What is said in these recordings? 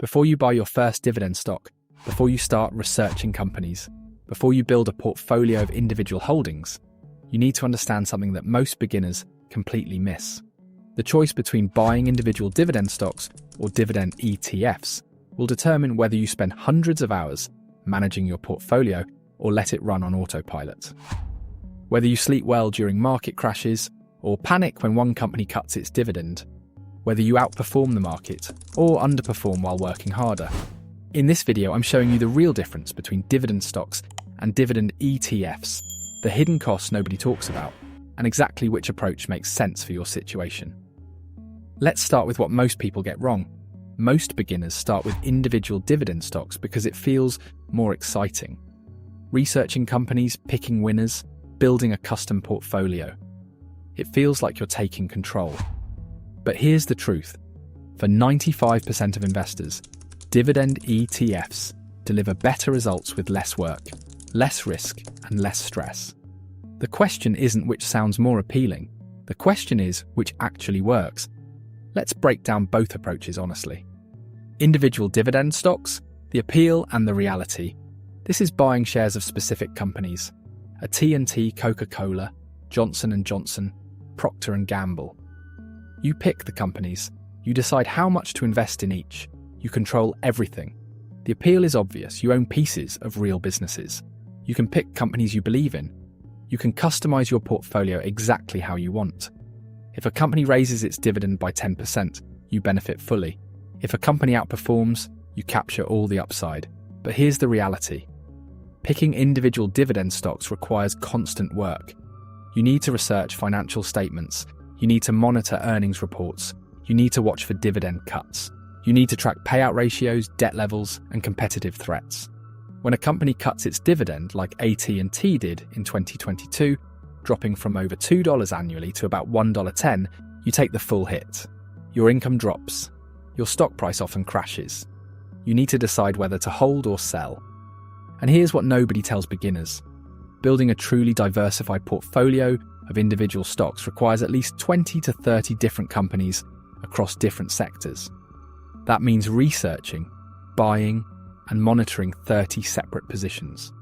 Before you buy your first dividend stock, before you start researching companies, before you build a portfolio of individual holdings, you need to understand something that most beginners completely miss. The choice between buying individual dividend stocks or dividend ETFs will determine whether you spend hundreds of hours managing your portfolio or let it run on autopilot. Whether you sleep well during market crashes or panic when one company cuts its dividend, whether you outperform the market or underperform while working harder. In this video, I'm showing you the real difference between dividend stocks and dividend ETFs, the hidden costs nobody talks about, and exactly which approach makes sense for your situation. Let's start with what most people get wrong. Most beginners start with individual dividend stocks because it feels more exciting. Researching companies, picking winners, building a custom portfolio. It feels like you're taking control. But here's the truth. For 95% of investors, dividend ETFs deliver better results with less work, less risk, and less stress. The question isn't which sounds more appealing. The question is which actually works. Let's break down both approaches honestly. Individual dividend stocks, the appeal and the reality. This is buying shares of specific companies. A T&T, Coca-Cola, Johnson & Johnson, Procter & Gamble. You pick the companies. You decide how much to invest in each. You control everything. The appeal is obvious. You own pieces of real businesses. You can pick companies you believe in. You can customize your portfolio exactly how you want. If a company raises its dividend by 10%, you benefit fully. If a company outperforms, you capture all the upside. But here's the reality. Picking individual dividend stocks requires constant work. You need to research financial statements. You need to monitor earnings reports. You need to watch for dividend cuts. You need to track payout ratios, debt levels, and competitive threats. When a company cuts its dividend, like AT&T did in 2022, dropping from over $2 annually to about $1.10, you take the full hit. Your income drops. Your stock price often crashes. You need to decide whether to hold or sell. And here's what nobody tells beginners. Building a truly diversified portfolio of individual stocks requires at least 20 to 30 different companies across different sectors. That means researching, buying, and monitoring 30 separate positions.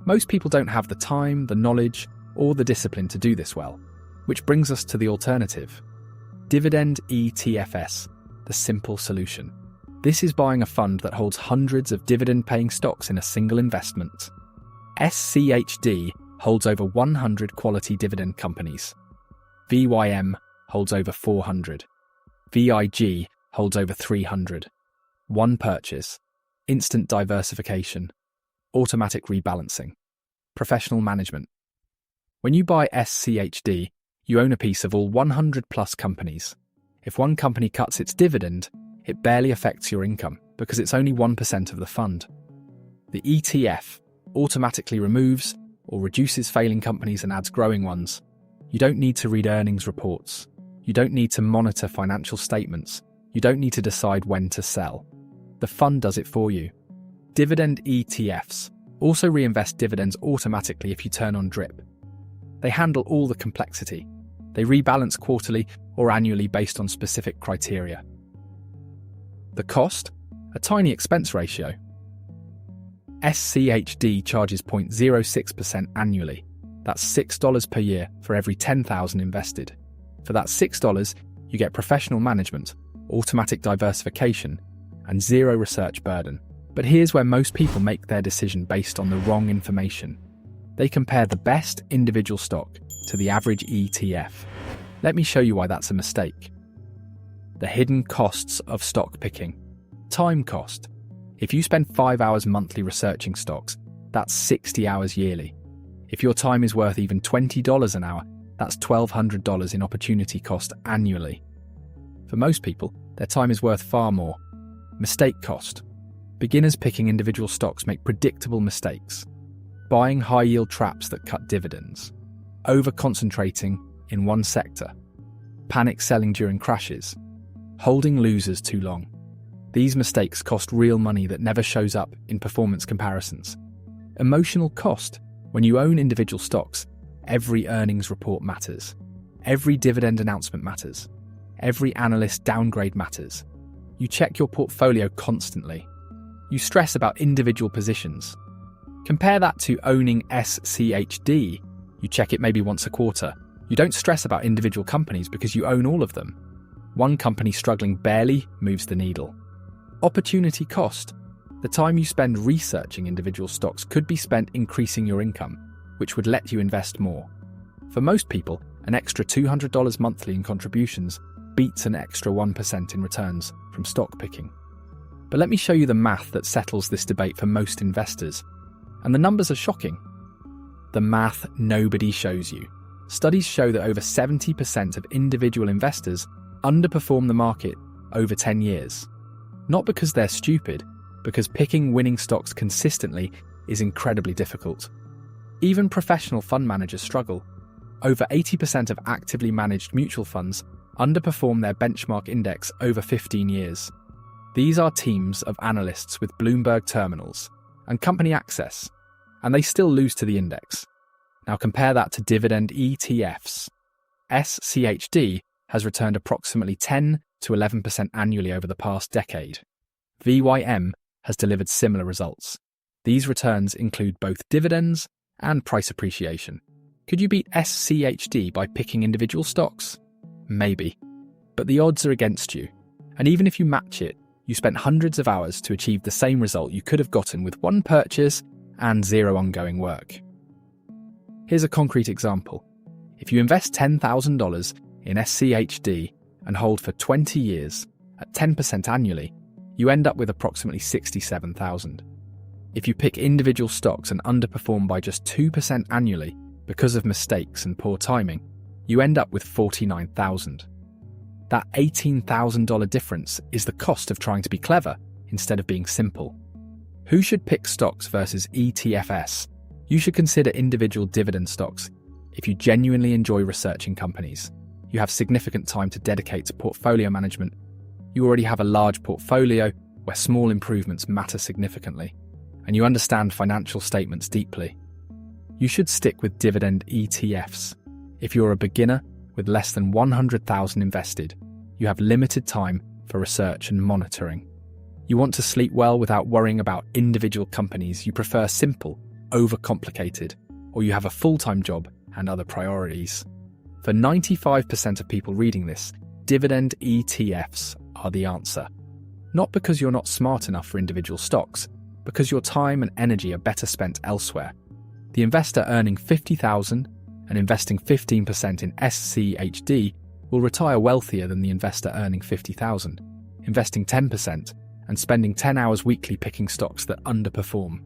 Most people don't have the time, the knowledge, or the discipline to do this well, which brings us to the alternative. Dividend ETFs, the simple solution. This is buying a fund that holds hundreds of dividend-paying stocks in a single investment. SCHD holds over 100 quality dividend companies. VYM holds over 400. VIG holds over 300. One purchase, instant diversification, automatic rebalancing, professional management. When you buy SCHD, you own a piece of all 100 plus companies. If one company cuts its dividend, it barely affects your income because it's only 1% of the fund. The ETF automatically removes or reduces failing companies and adds growing ones. You don't need to read earnings reports. You don't need to monitor financial statements. You don't need to decide when to sell. The fund does it for you. Dividend ETFs also reinvest dividends automatically if you turn on DRIP. They handle all the complexity. They rebalance quarterly or annually based on specific criteria. The cost? A tiny expense ratio. SCHD charges 0.06% annually. That's $6 per year for every $10,000 invested. For that $6, you get professional management, automatic diversification, and zero research burden. But here's where most people make their decision based on the wrong information. They compare the best individual stock to the average ETF. Let me show you why that's a mistake. The hidden costs of stock picking. Time cost. If you spend 5 hours monthly researching stocks, that's 60 hours yearly. If your time is worth even $20 an hour, that's $1,200 in opportunity cost annually. For most people, their time is worth far more. Mistake cost. Beginners picking individual stocks make predictable mistakes. Buying high-yield traps that cut dividends. Over-concentrating in one sector. Panic selling during crashes. Holding losers too long. These mistakes cost real money that never shows up in performance comparisons. Emotional cost. When you own individual stocks, every earnings report matters. Every dividend announcement matters. Every analyst downgrade matters. You check your portfolio constantly. You stress about individual positions. Compare that to owning SCHD. You check it maybe once a quarter. You don't stress about individual companies because you own all of them. One company struggling barely moves the needle. Opportunity cost. The time you spend researching individual stocks could be spent increasing your income, which would let you invest more. For most people, an extra $200 monthly in contributions beats an extra 1% in returns from stock picking. But let me show you the math that settles this debate for most investors. And the numbers are shocking. The math nobody shows you. Studies show that over 70% of individual investors underperform the market over 10 years. Not because they're stupid, because picking winning stocks consistently is incredibly difficult. Even professional fund managers struggle. Over 80% of actively managed mutual funds underperform their benchmark index over 15 years. These are teams of analysts with Bloomberg terminals and company access, and they still lose to the index. Now compare that to dividend ETFs. SCHD has returned approximately 10 to 11% annually over the past decade. VYM has delivered similar results. These returns include both dividends and price appreciation. Could you beat SCHD by picking individual stocks? Maybe. But the odds are against you. And even if you match it, you spent hundreds of hours to achieve the same result you could have gotten with one purchase and zero ongoing work. Here's a concrete example. If you invest $10,000 in SCHD and hold for 20 years at 10% annually, you end up with approximately $67,000. If you pick individual stocks and underperform by just 2% annually because of mistakes and poor timing, you end up with $49,000. That $18,000 difference is the cost of trying to be clever instead of being simple. Who should pick stocks versus ETFs? You should consider individual dividend stocks if you genuinely enjoy researching companies. You have significant time to dedicate to portfolio management. You already have a large portfolio where small improvements matter significantly, and you understand financial statements deeply. You should stick with dividend ETFs. If you're a beginner with less than $100,000 invested, you have limited time for research and monitoring. You want to sleep well without worrying about individual companies. You prefer simple, overcomplicated, or you have a full-time job and other priorities. For 95% of people reading this, dividend ETFs are the answer. Not because you're not smart enough for individual stocks, because your time and energy are better spent elsewhere. The investor earning $50,000 and investing 15% in SCHD will retire wealthier than the investor earning $50,000, investing 10% and spending 10 hours weekly picking stocks that underperform.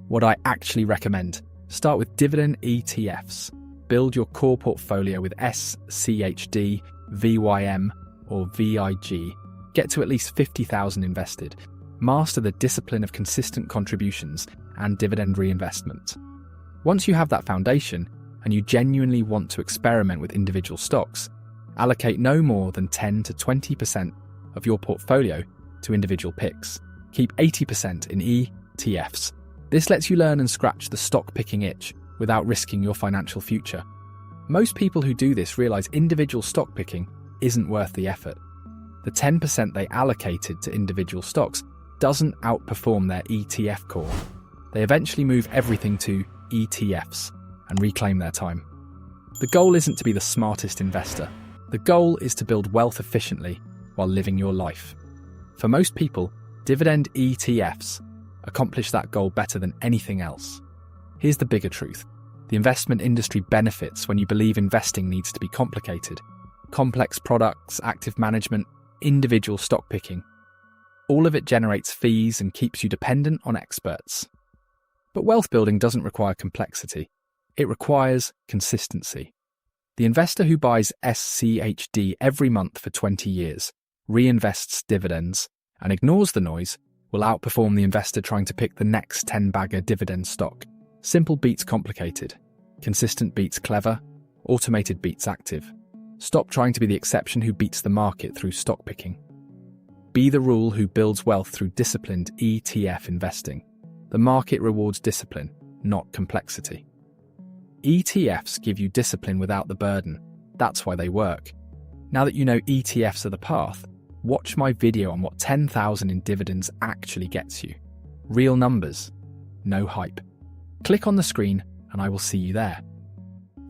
What I actually recommend: start with dividend ETFs. Build your core portfolio with SCHD, VYM, or VIG. Get to at least $50,000 invested. Master the discipline of consistent contributions and dividend reinvestment. Once you have that foundation, and you genuinely want to experiment with individual stocks, allocate no more than 10 to 20% of your portfolio to individual picks. Keep 80% in ETFs. This lets you learn and scratch the stock picking itch without risking your financial future. Most people who do this realize individual stock picking isn't worth the effort. The 10% they allocated to individual stocks doesn't outperform their ETF core. They eventually move everything to ETFs and reclaim their time. The goal isn't to be the smartest investor. The goal is to build wealth efficiently while living your life. For most people, dividend ETFs accomplish that goal better than anything else. Here's the bigger truth. The investment industry benefits when you believe investing needs to be complicated. Complex products, active management, individual stock picking. All of it generates fees and keeps you dependent on experts. But wealth building doesn't require complexity. It requires consistency. The investor who buys SCHD every month for 20 years, reinvests dividends, and ignores the noise will outperform the investor trying to pick the next 10-bagger dividend stock. Simple beats complicated. Consistent beats clever. Automated beats active. Stop trying to be the exception who beats the market through stock picking. Be the rule who builds wealth through disciplined ETF investing. The market rewards discipline, not complexity. ETFs give you discipline without the burden. That's why they work. Now that you know ETFs are the path, Watch my video on what 10,000 in dividends actually gets you. Real numbers, no hype. Click on the screen and I will see you there.